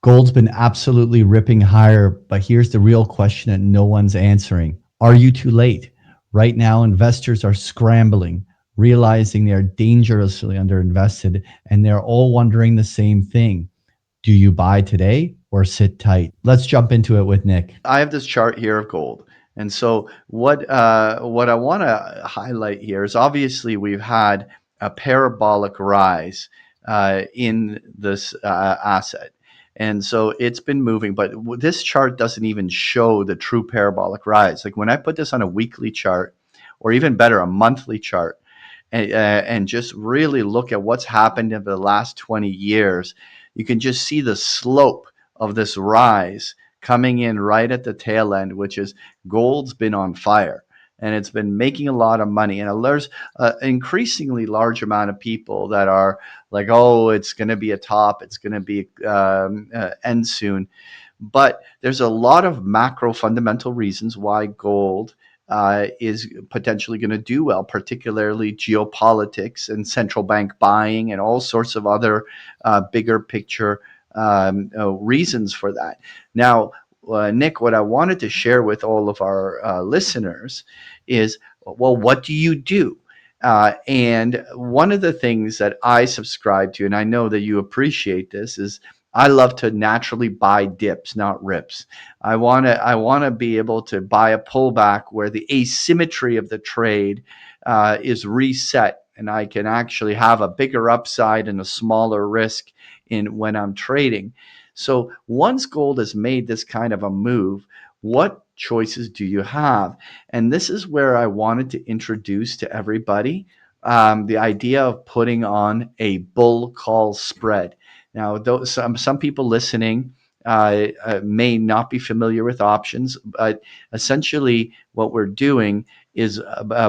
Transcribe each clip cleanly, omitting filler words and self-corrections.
Gold's been absolutely ripping higher, but here's the real question that no one's answering. Are you too late? Right now, investors are scrambling, realizing they are dangerously underinvested, and they're all wondering the same thing. Do you buy today or sit tight? Let's jump into it with Nick. I have this chart here of gold. And so what I want to highlight here is obviously we've had a parabolic rise in this asset. And so it's been moving, but this chart doesn't even show the true parabolic rise. Like when I put this on a weekly chart, or even better, a monthly chart, and just really look at what's happened over the last 20 years, you can just see the slope of this rise coming in right at the tail end, which is gold's been on fire and it's been making a lot of money. And there's an increasingly large amount of people that are like, oh, it's going to be a top, it's going to be end soon. But there's a lot of macro fundamental reasons why gold is potentially going to do well, particularly geopolitics and central bank buying and all sorts of other bigger picture reasons for that. Now, Nick, what I wanted to share with all of our listeners is, well, what do you do? And one of the things that I subscribe to, and I know that you appreciate this, is I love to naturally buy dips, not rips. I want to be able to buy a pullback where the asymmetry of the trade is reset, and I can actually have a bigger upside and a smaller risk in when I'm trading. So once gold has made this kind of a move, what choices do you have? And this is where I wanted to introduce to everybody the idea of putting on a bull call spread. Now, some people listening may not be familiar with options, but essentially what we're doing is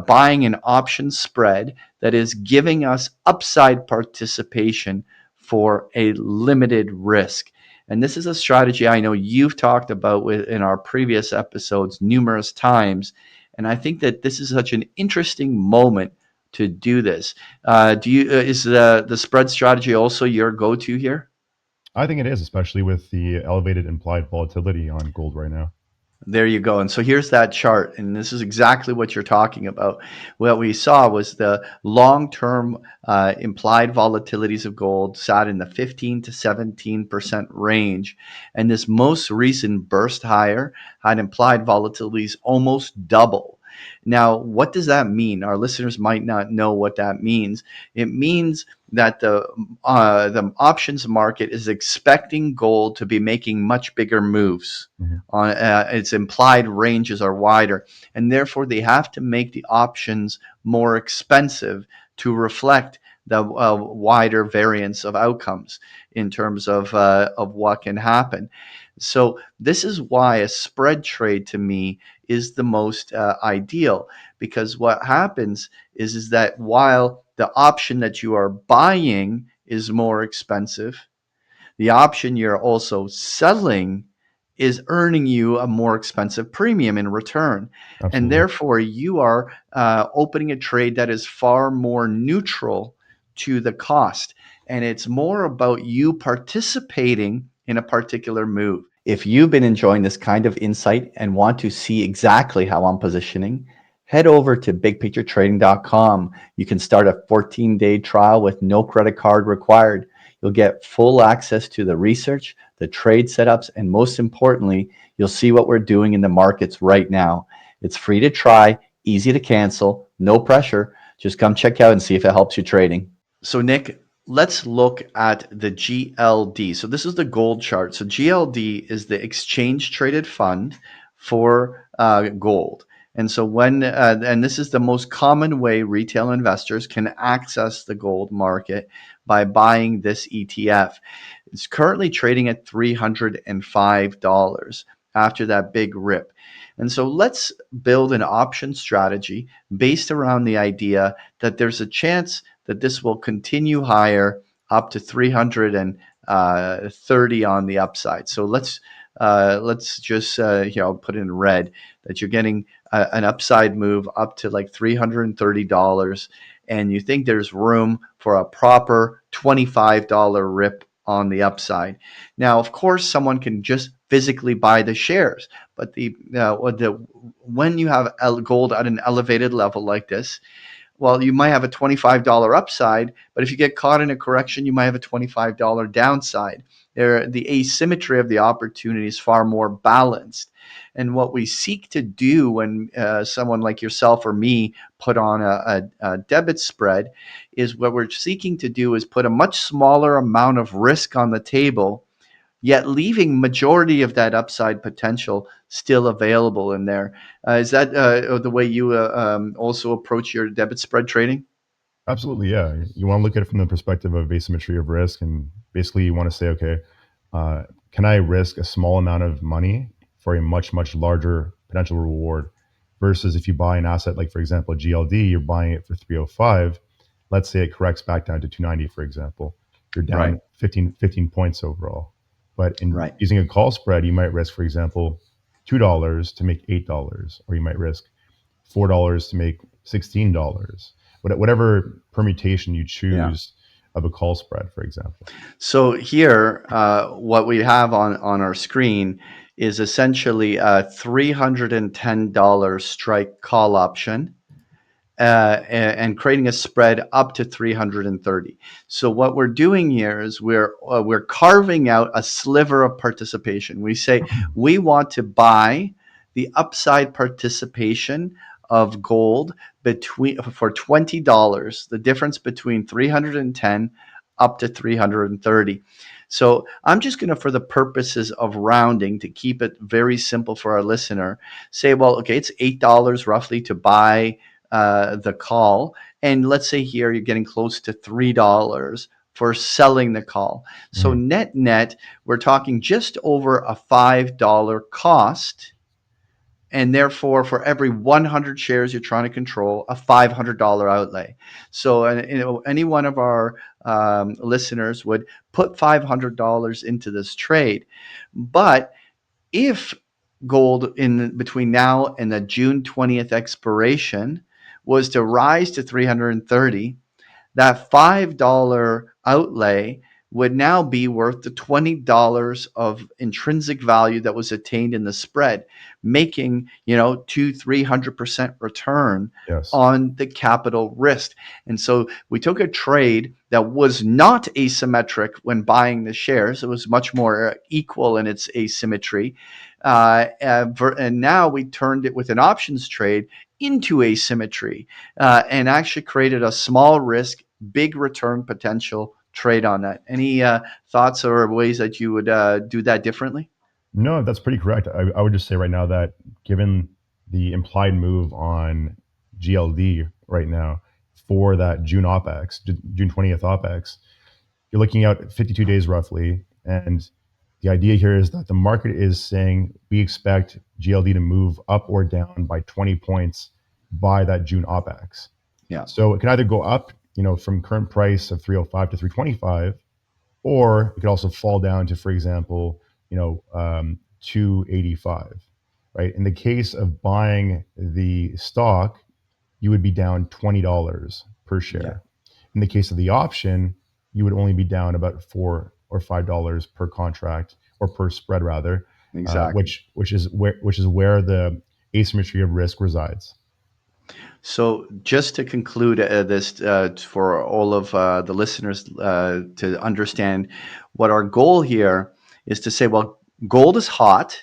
buying an option spread that is giving us upside participation for a limited risk. And this is a strategy I know you've talked about in our previous episodes numerous times. And I think that this is such an interesting moment to do this. Do you is the spread strategy also your go-to here? I think it is, especially with the elevated implied volatility on gold right now. There you go. And so here's that chart. And this is exactly what you're talking about. What we saw was the long term implied volatilities of gold sat in the 15 to 17% range. And this most recent burst higher had implied volatilities almost double. Now, what does that mean? Our listeners might not know what that means. It means that the options market is expecting gold to be making much bigger moves Mhm. on its implied ranges are wider, and therefore they have to make the options more expensive to reflect the wider variance of outcomes in terms of what can happen. So this is why a spread trade to me is the most ideal, because what happens is that while the option that you are buying is more expensive, the option you're also selling is earning you a more expensive premium in return. And Absolutely. therefore, you are opening a trade that is far more neutral to the cost. And it's more about you participating in a particular move. If you've been enjoying this kind of insight and want to see exactly how I'm positioning, head over to bigpicturetrading.com. You can start a 14-day trial with no credit card required. You'll get full access to the research, the trade setups, and most importantly, you'll see what we're doing in the markets right now. It's free to try, easy to cancel, no pressure. Just come check out and see if it helps you trading. So, Nick, let's look at the GLD. So, this is the gold chart. So, GLD is the exchange traded fund for gold. And so, and this is the most common way retail investors can access the gold market by buying this ETF. It's currently trading at $305 after that big rip. And so let's build an option strategy based around the idea that there's a chance that this will continue higher up to 330 on the upside. So let's just put in red that you're getting an upside move up to like $330, and you think there's room for a proper $25 rip on the upside. Now, of course, someone can just physically buy the shares, but when you have gold at an elevated level like this, well, you might have a $25 upside, but if you get caught in a correction, you might have a $25 downside. The asymmetry of the opportunity is far more balanced. And what we seek to do when someone like yourself or me put on a debit spread is what we're seeking to do is put a much smaller amount of risk on the table, yet leaving majority of that upside potential still available in there. Is that the way you also approach your debit spread trading? Absolutely, yeah. You want to look at it from the perspective of asymmetry of risk, and basically you want to say, okay, can I risk a small amount of money for a much, much larger potential reward? Versus if you buy an asset like, for example, GLD, you're buying it for 305. Let's say it corrects back down to 290, for example. You're Right, down 15 points overall. But in right. using a call spread, you might risk, for example, $2 to make $8, or you might risk $4 to make $16. Whatever permutation you Yeah. choose of a call spread, for example. So here, what we have on our screen is essentially a $310 strike call option, and creating a spread up to 330. So what we're doing here is we're carving out a sliver of participation. We say we want to buy the upside participation of gold between for $20, the difference between 310 up to 330. So I'm just going to, for the purposes of rounding, to keep it very simple for our listener, say, well, okay, it's $8 roughly to buy the call. And let's say here you're getting close to $3 for selling the call. So Mhm. net, we're talking just over a $5 cost. And therefore, for every 100 shares you're trying to control, a $500 outlay. So, any one of our listeners would put $500 into this trade. But if gold in between now and the June 20th expiration was to rise to 330, that $5 outlay would now be worth the $20 of intrinsic value that was attained in the spread, making, 300% return Yes. on the capital risk. And so we took a trade that was not asymmetric when buying the shares. It was much more equal in its asymmetry. And now we turned it with an options trade into asymmetry, and actually created a small risk, big return potential trade on that. Any thoughts or ways that you would do that differently? No, that's pretty correct. I would just say right now that given the implied move on GLD right now for that June 20th OPEX, you're looking out 52 days roughly. And the idea here is that the market is saying we expect GLD to move up or down by 20 points by that June OPEX. Yeah, So it can either go up, from current price of 305 to 325, or it could also fall down to, for example, 285, right? In the case of buying the stock, you would be down $20 per yeah, share. In the case of the option, you would only be down about $4 or $5 per contract, or per spread rather, exactly. which is where the asymmetry of risk resides. So, just to conclude this for all of the listeners to understand, what our goal here is to say, well, gold is hot,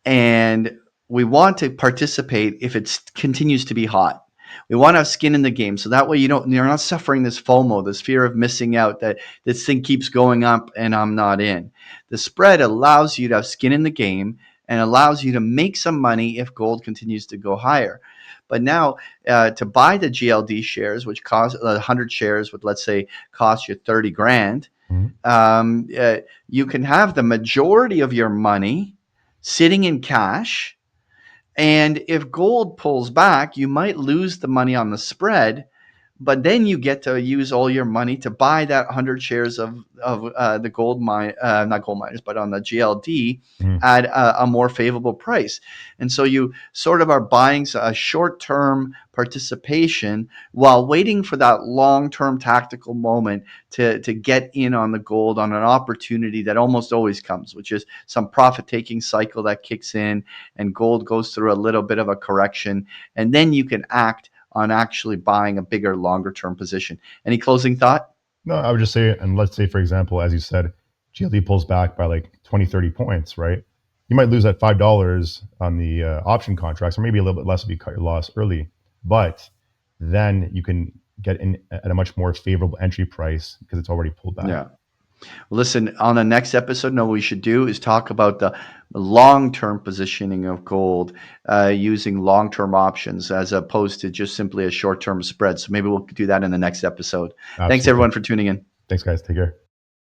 and we want to participate if it continues to be hot. We want to have skin in the game, so that way you're not suffering this FOMO, this fear of missing out, that this thing keeps going up and I'm not in. The spread allows you to have skin in the game and allows you to make some money if gold continues to go higher. But now, to buy the GLD shares, which cost 100 shares would, let's say, cost you 30 grand, Mhm. you can have the majority of your money sitting in cash. And if gold pulls back, you might lose the money on the spread, but then you get to use all your money to buy that 100 shares of the gold mine, not gold miners, but on the GLD Mhm. at a more favorable price. And so you sort of are buying a short-term participation while waiting for that long-term tactical moment to get in on the gold on an opportunity that almost always comes, which is some profit-taking cycle that kicks in and gold goes through a little bit of a correction. And then you can act on actually buying a bigger, longer term position. Any closing thought? No, I would just say, and let's say, for example, as you said, GLD pulls back by like 20, 30 points, right? You might lose that $5 on the option contracts, or maybe a little bit less if you cut your loss early. But then you can get in at a much more favorable entry price because it's already pulled back. Yeah. Listen, on the next episode, what we should do is talk about the long-term positioning of gold using long-term options as opposed to just simply a short-term spread. So maybe we'll do that in the next episode. Thanks, Absolutely. everyone, for tuning in. Thanks, guys. Take care.